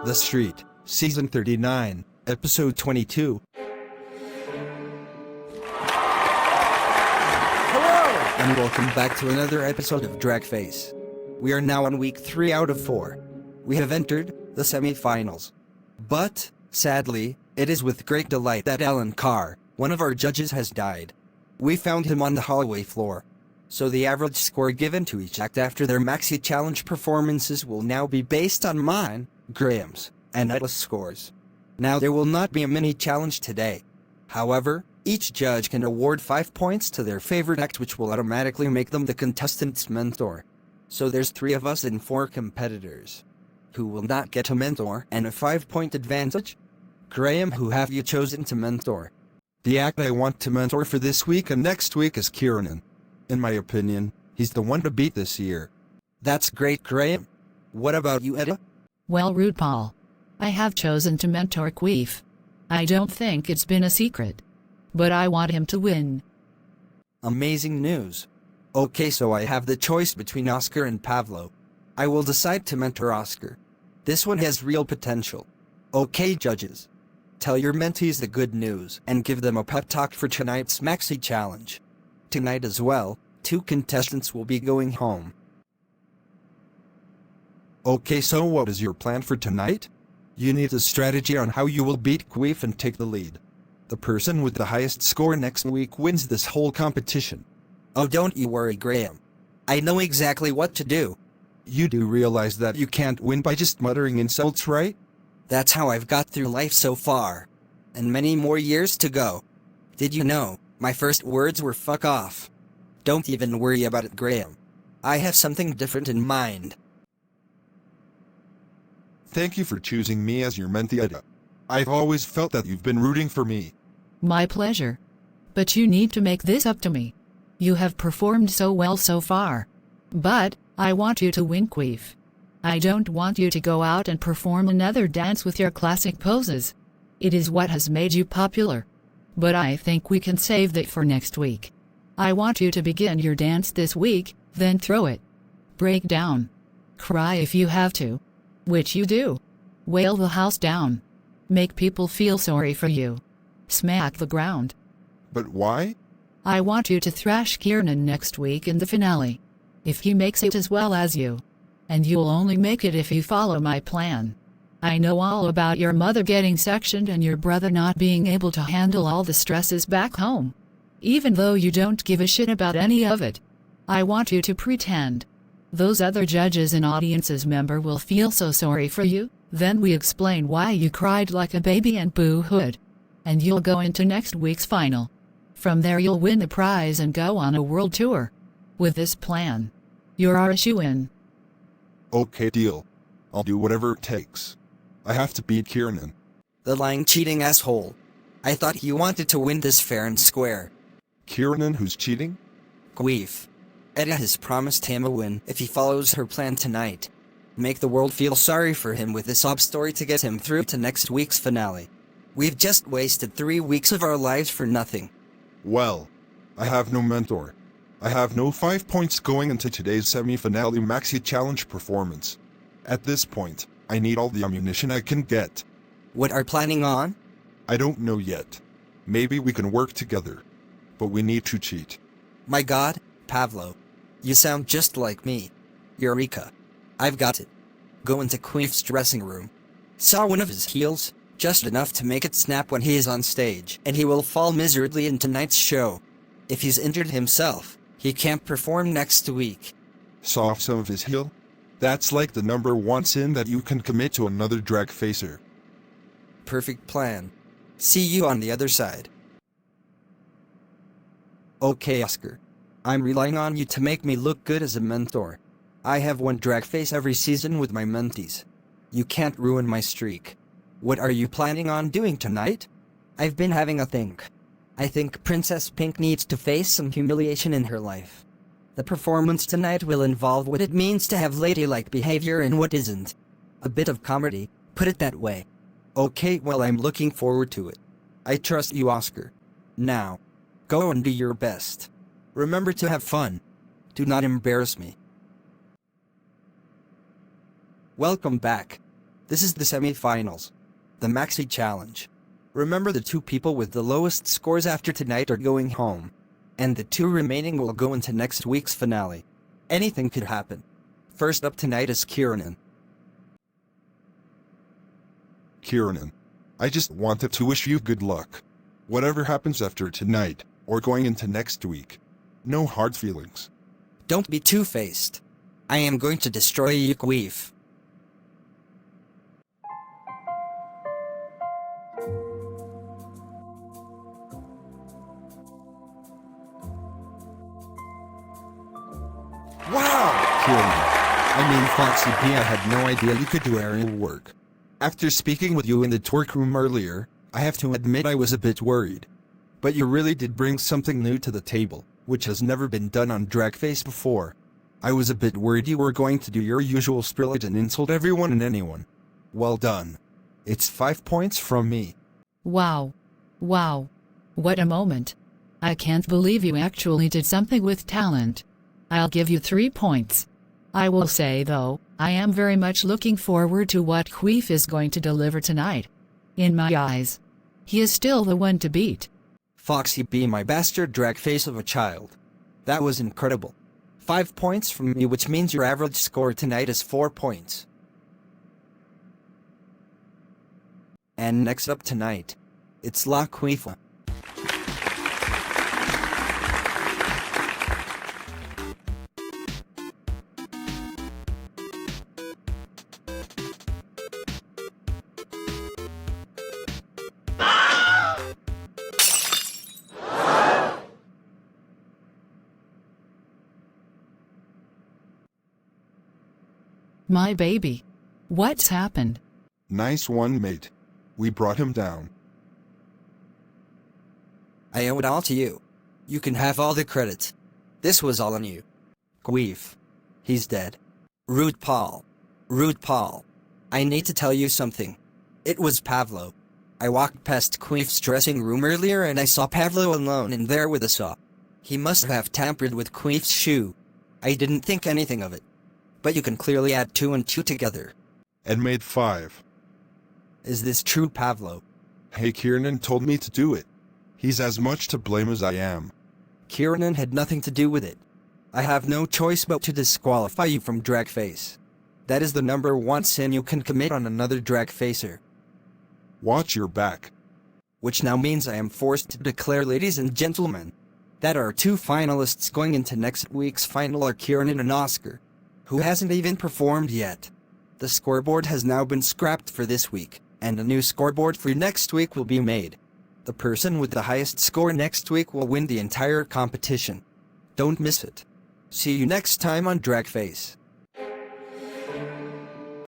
The Street, Season 39, Episode 22. Hello! And welcome back to another episode of Dragface. We are now on week 3 out of 4. We have entered the semi-finals. But, sadly, it is with great delight that Alan Carr, one of our judges, has died. We found him on the hallway floor. So the average score given to each act after their Maxi Challenge performances will now be based on mine, Graham's, and Etta's scores. Now there will not be a mini challenge today. However, each judge can award 5 points to their favorite act, which will automatically make them the contestant's mentor. So there's 3 of us and 4 competitors. Who will not get a mentor and a 5-point advantage? Graham, who have you chosen to mentor? The act I want to mentor for this week and next week is Kiernan. In my opinion, he's the one to beat this year. That's great, Graham. What about you, Etta? Well, RuPaul, I have chosen to mentor Queef. I don't think it's been a secret. But I want him to win. Amazing news. Okay, so I have the choice between Oscar and Pavlo. I will decide to mentor Oscar. This one has real potential. Okay, judges. Tell your mentees the good news and give them a pep talk for tonight's Maxi Challenge. Tonight as well, 2 contestants will be going home. Okay, so what is your plan for tonight? You need a strategy on how you will beat Queef and take the lead. The person with the highest score next week wins this whole competition. Oh, don't you worry, Graham. I know exactly what to do. You do realize that you can't win by just muttering insults, right? That's how I've got through life so far. And many more years to go. Did you know, my first words were fuck off. Don't even worry about it, Graham. I have something different in mind. Thank you for choosing me as your mentee, Etta. I've always felt that you've been rooting for me. My pleasure. But you need to make this up to me. You have performed so well so far. But, I want you to win, Queef. I don't want you to go out and perform another dance with your classic poses. It is what has made you popular. But I think we can save that for next week. I want you to begin your dance this week, then throw it. Break down. Cry if you have to. Which you do. Wail the house down. Make people feel sorry for you. Smack the ground. But why? I want you to thrash Kiernan next week in the finale. If he makes it as well as you. And you'll only make it if you follow my plan. I know all about your mother getting sectioned and your brother not being able to handle all the stresses back home. Even though you don't give a shit about any of it. I want you to pretend. Those other judges and audiences member will feel so sorry for you, then we explain why you cried like a baby and boo-hooed. And you'll go into next week's final. From there you'll win the prize and go on a world tour. With this plan, you're our shoo-in. Okay, deal. I'll do whatever it takes. I have to beat Kiernan. The lying, cheating asshole. I thought you wanted to win this fair and square. Kiernan, who's cheating? Queef. Etta has promised him a win if he follows her plan tonight. Make the world feel sorry for him with this sob story to get him through to next week's finale. We've just wasted 3 weeks of our lives for nothing. Well, I have no mentor. I have no 5 points going into today's semi-finale Maxi Challenge performance. At this point, I need all the ammunition I can get. What are planning on? I don't know yet. Maybe we can work together. But we need to cheat. My god, Pavlo. You sound just like me. Eureka. I've got it. Go into Queef's dressing room. Saw one of his heels, just enough to make it snap when he is on stage, and he will fall miserably in tonight's show. If he's injured himself, he can't perform next week. Saw off some of his heel? That's like the number 1 sin that you can commit to another drag facer. Perfect plan. See you on the other side. Okay, Oscar. I'm relying on you to make me look good as a mentor. I have won drag face every season with my mentees. You can't ruin my streak. What are you planning on doing tonight? I've been having a think. I think Princess Pink needs to face some humiliation in her life. The performance tonight will involve what it means to have ladylike behavior and what isn't. A bit of comedy, put it that way. Okay, well, I'm looking forward to it. I trust you, Oscar. Now, go and do your best. Remember to have fun. Do not embarrass me. Welcome back. This is the semi-finals. The Maxi Challenge. Remember, the 2 people with the lowest scores after tonight are going home. And the 2 remaining will go into next week's finale. Anything could happen. First up tonight is Kiernan. Kiernan, I just wanted to wish you good luck. Whatever happens after tonight, or going into next week. No hard feelings. Don't be two-faced. I am going to destroy you, Queef. Wow! Kiernan. Foxy P, I had no idea you could do aerial work. After speaking with you in the torque room earlier, I have to admit I was a bit worried. But you really did bring something new to the table, which has never been done on Dragface before. I was a bit worried you were going to do your usual spirit and insult everyone and anyone. Well done. It's 5 points from me. Wow. Wow. What a moment. I can't believe you actually did something with talent. I'll give you 3 points. I will say, though, I am very much looking forward to what Queef is going to deliver tonight. In my eyes, he is still the one to beat. Foxy B, my bastard drag face of a child. That was incredible. 5 points from me, which means your average score tonight is 4 points. And next up tonight, it's La Queef. My baby. What's happened? Nice one, mate. We brought him down. I owe it all to you. You can have all the credit. This was all on you. Queef. He's dead. Rude Paul. Rude Paul. I need to tell you something. It was Pavlo. I walked past Queef's dressing room earlier and I saw Pavlo alone in there with a saw. He must have tampered with Queef's shoe. I didn't think anything of it. But you can clearly add 2 and 2 together. And made 5. Is this true, Pavlo? Hey, Kiernan told me to do it. He's as much to blame as I am. Kiernan had nothing to do with it. I have no choice but to disqualify you from Dragface. That is the number 1 sin you can commit on another Dragfacer. Watch your back. Which now means I am forced to declare, ladies and gentlemen, that our 2 finalists going into next week's final are Kiernan and Oscar, who hasn't even performed yet. The scoreboard has now been scrapped for this week, and a new scoreboard for next week will be made. The person with the highest score next week will win the entire competition. Don't miss it. See you next time on Dragface.